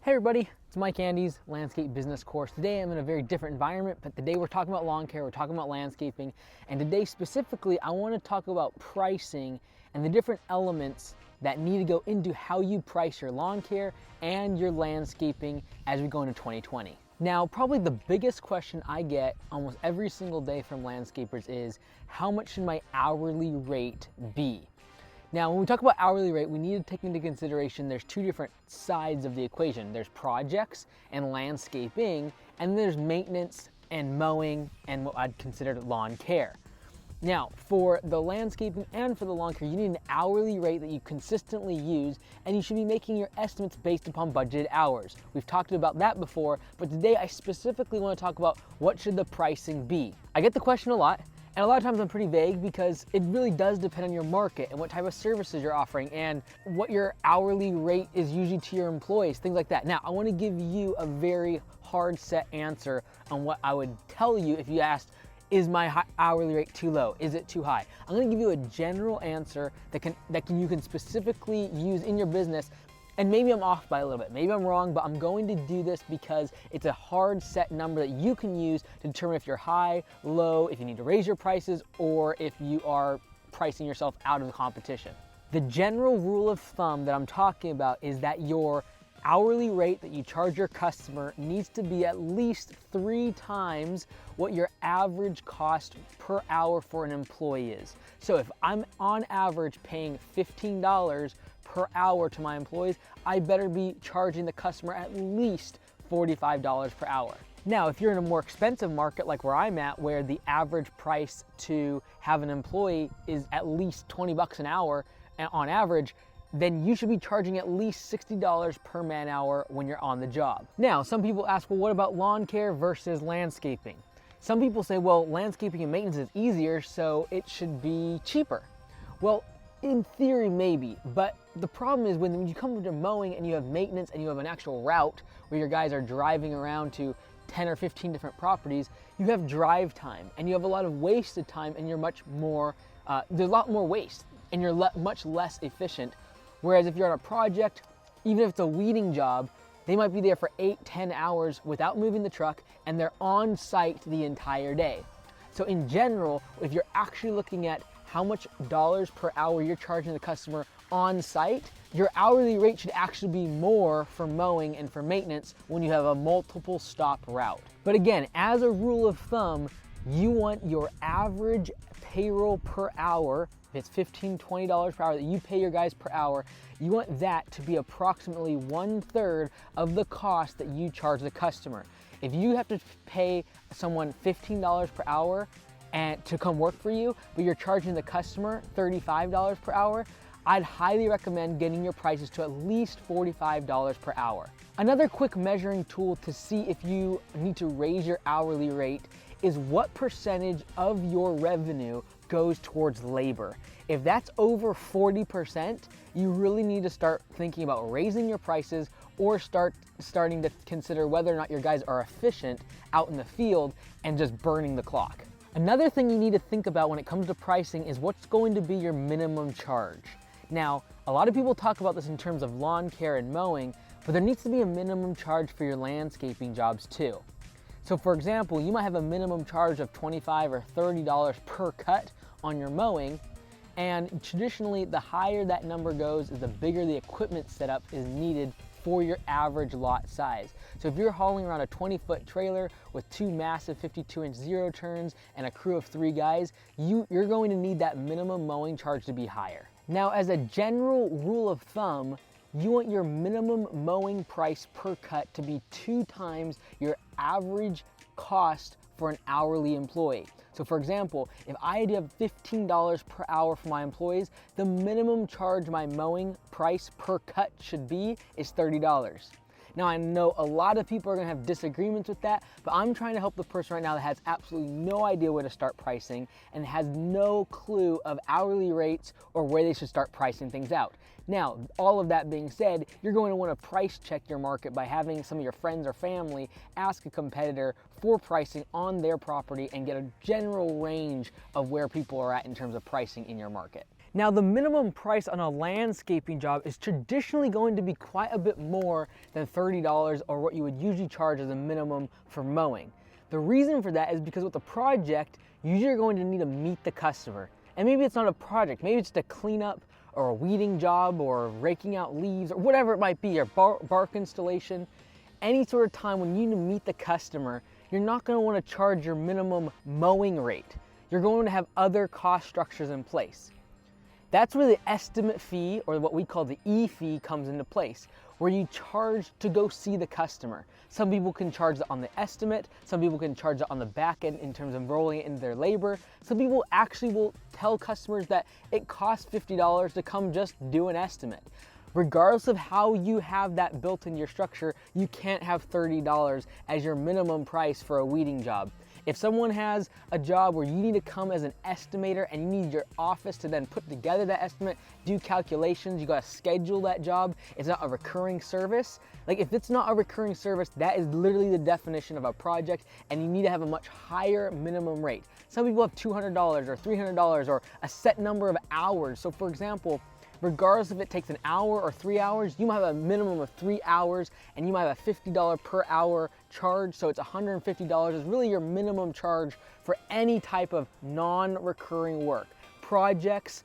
Hey everybody, it's Mike Andy's Landscape Business Course. Today I'm in a very different environment, but today we're talking about lawn care, we're talking about landscaping, and today specifically I want to talk about pricing and the different elements that need to go into how you price your lawn care and your landscaping as we go into 2020. Now, probably the biggest question I get almost every single day from landscapers is, how much should my hourly rate be? Now, when we talk about hourly rate, we need to take into consideration there's two different sides of the equation. There's projects and landscaping, and there's maintenance and mowing and what I'd consider lawn care. Now, for the landscaping and for the lawn care, you need an hourly rate that you consistently use, and you should be making your estimates based upon budgeted hours. We've talked about that before, but today I specifically want to talk about what should the pricing be. I get the question a lot. And a lot of times I'm pretty vague because it really does depend on your market and what type of services you're offering and what your hourly rate is usually to your employees, things like that. Now, I want to give you a very hard set answer on what I would tell you if you asked, is my hourly rate too low? Is it too high? I'm going to give you a general answer that you can specifically use in your business. And maybe I'm off by a little bit, maybe I'm wrong, but I'm going to do this because it's a hard set number that you can use to determine if you're high, low, if you need to raise your prices, or if you are pricing yourself out of the competition. The general rule of thumb that I'm talking about is that your hourly rate that you charge your customer needs to be at least 3 times what your average cost per hour for an employee is. So if I'm on average paying $15 per hour to my employees, I better be charging the customer at least $45 per hour. Now, if you're in a more expensive market like where I'm at, where the average price to have an employee is at least 20 bucks an hour on average, then you should be charging at least $60 per man hour when you're on the job. Now, some people ask, well, what about lawn care versus landscaping? Some people say, well, landscaping and maintenance is easier, so it should be cheaper. Well, in theory, maybe, but the problem is when you come to mowing and you have maintenance and you have an actual route where your guys are driving around to 10 or 15 different properties, you have drive time and you have a lot of wasted time, and you're much more, there's a lot more waste and you're much less efficient. Whereas if you're on a project, even if it's a weeding job, they might be there for 8-10 hours without moving the truck, and they're on site the entire day. So in general, if you're actually looking at how much dollars per hour you're charging the customer on site, your hourly rate should actually be more for mowing and for maintenance when you have a multiple stop route. But again, as a rule of thumb, you want your average payroll per hour, if it's $15, $20 per hour that you pay your guys per hour, you want that to be approximately 1/3 of the cost that you charge the customer. If you have to pay someone $15 per hour and to come work for you, but you're charging the customer $35 per hour, I'd highly recommend getting your prices to at least $45 per hour. Another quick measuring tool to see if you need to raise your hourly rate is what percentage of your revenue goes towards labor. If that's over 40%, you really need to start thinking about raising your prices or starting to consider whether or not your guys are efficient out in the field and just burning the clock. Another thing you need to think about when it comes to pricing is what's going to be your minimum charge. Now, a lot of people talk about this in terms of lawn care and mowing, but there needs to be a minimum charge for your landscaping jobs too. So for example, you might have a minimum charge of $25 or $30 per cut on your mowing, and traditionally the higher that number goes is the bigger the equipment setup is needed for your average lot size. So if you're hauling around a 20-foot trailer with 2 massive 52-inch zero turns and a crew of 3 guys, you're going to need that minimum mowing charge to be higher. Now, as a general rule of thumb, you want your minimum mowing price per cut to be 2 times your average cost for an hourly employee. So for example, if I do have $15 per hour for my employees, the minimum charge my mowing price per cut should be is $30. Now, I know a lot of people are gonna have disagreements with that, but I'm trying to help the person right now that has absolutely no idea where to start pricing and has no clue of hourly rates or where they should start pricing things out. Now, all of that being said, you're going to want to price check your market by having some of your friends or family ask a competitor for pricing on their property and get a general range of where people are at in terms of pricing in your market. Now, the minimum price on a landscaping job is traditionally going to be quite a bit more than $30 or what you would usually charge as a minimum for mowing. The reason for that is because with a project, usually you're going to need to meet the customer. And maybe it's not a project, maybe it's just a cleanup or a weeding job or raking out leaves or whatever it might be, or bark installation. Any sort of time when you need to meet the customer, you're not going to want to charge your minimum mowing rate. You're going to have other cost structures in place. That's where the estimate fee, or what we call the E fee, comes into place, where you charge to go see the customer. Some people can charge it on the estimate, some people can charge it on the back end in terms of rolling it into their labor. Some people actually will tell customers that it costs $50 to come just do an estimate. Regardless of how you have that built in your structure, you can't have $30 as your minimum price for a weeding job. If someone has a job where you need to come as an estimator and you need your office to then put together that estimate, do calculations, you gotta schedule that job, it's not a recurring service. Like, if it's not a recurring service, that is literally the definition of a project, and you need to have a much higher minimum rate. Some people have $200 or $300 or a set number of hours. So for example, regardless if it takes an hour or 3 hours, you might have a minimum of 3 hours and you might have a $50 per hour charge. So it's $150 is really your minimum charge for any type of non-recurring work. Projects,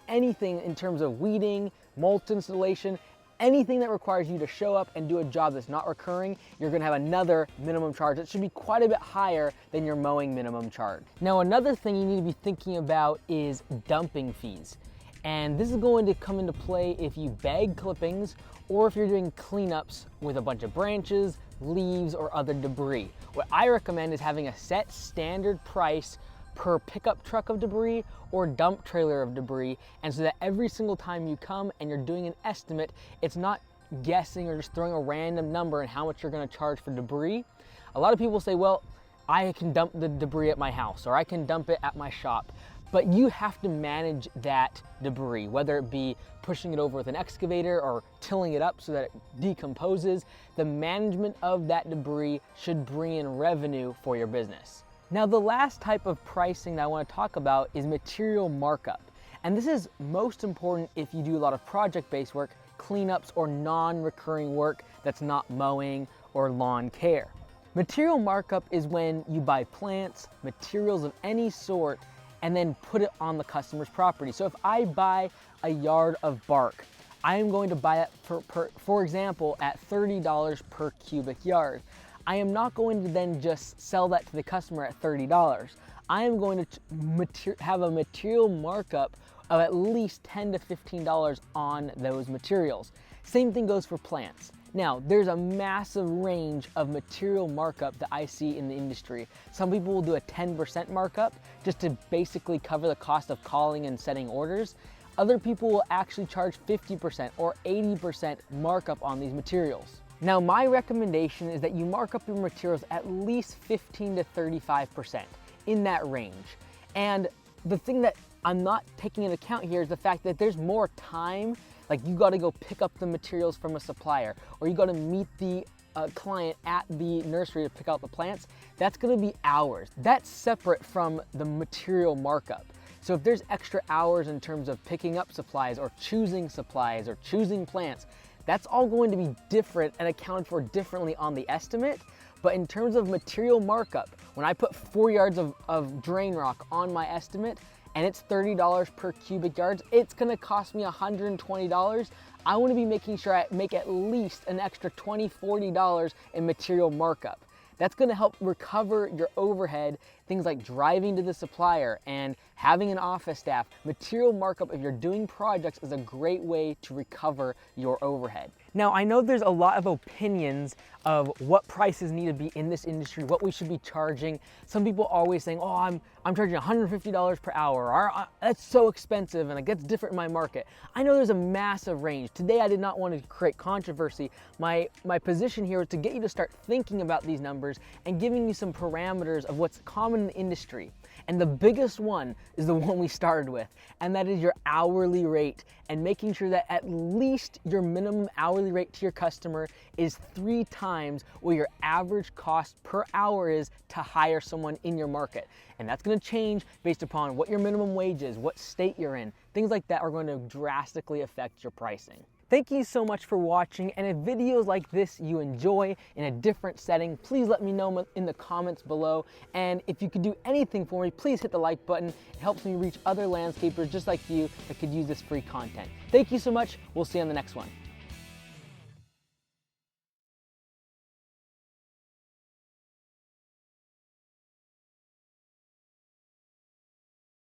anything in terms of weeding, mulch installation, anything that requires you to show up and do a job that's not recurring, you're gonna have another minimum charge that should be quite a bit higher than your mowing minimum charge. Now, another thing you need to be thinking about is dumping fees. And this is going to come into play if you bag clippings or if you're doing cleanups with a bunch of branches, leaves, or other debris. What I recommend is having a set standard price per pickup truck of debris or dump trailer of debris, and so that every single time you come and you're doing an estimate, it's not guessing or just throwing a random number and how much you're going to charge for debris. A lot of people say, well, I can dump the debris at my house or I can dump it at my shop. But you have to manage that debris, whether it be pushing it over with an excavator or tilling it up so that it decomposes. The management of that debris should bring in revenue for your business. Now, the last type of pricing that I want to talk about is material markup. And this is most important if you do a lot of project-based work, cleanups, or non-recurring work that's not mowing or lawn care. Material markup is when you buy plants, materials of any sort, and then put it on the customer's property. So if I buy a yard of bark, I am going to buy it for example, at $30 per cubic yard. I am not going to then just sell that to the customer at $30. I am going to have a material markup of at least $10 to $15 on those materials. Same thing goes for plants. Now, there's a massive range of material markup that I see in the industry. Some people will do a 10% markup just to basically cover the cost of calling and setting orders. Other people will actually charge 50% or 80% markup on these materials. Now, my recommendation is that you mark up your materials at least 15 to 35%, in that range. And the thing that I'm not taking into account here is the fact that there's more time. Like, you gotta go pick up the materials from a supplier, or you gotta meet the client at the nursery to pick out the plants. That's gonna be hours. That's separate from the material markup. So if there's extra hours in terms of picking up supplies or choosing plants, that's all going to be different and accounted for differently on the estimate. But in terms of material markup, when I put 4 yards of drain rock on my estimate, and it's $30 per cubic yards, it's gonna cost me $120. I wanna be making sure I make at least an extra $20, $40 in material markup. That's gonna help recover your overhead, things like driving to the supplier and having an office staff. Material markup, if you're doing projects, is a great way to recover your overhead. Now, I know there's a lot of opinions of what prices need to be in this industry, what we should be charging. Some people are always saying, oh, I'm charging $150 per hour, or that's so expensive and it gets different in my market. I know there's a massive range. Today, I did not want to create controversy. My position here is to get you to start thinking about these numbers and giving you some parameters of what's common in the industry. And the biggest one is the one we started with, and that is your hourly rate, and making sure that at least your minimum hourly rate to your customer is 3 times what your average cost per hour is to hire someone in your market. And that's going to change based upon what your minimum wage is, what state you're in. Things like that are going to drastically affect your pricing. Thank you so much for watching, and if videos like this you enjoy in a different setting, please let me know in the comments below. And if you could do anything for me, please hit the like button. It helps me reach other landscapers just like you that could use this free content. Thank you so much. We'll see you on the next one.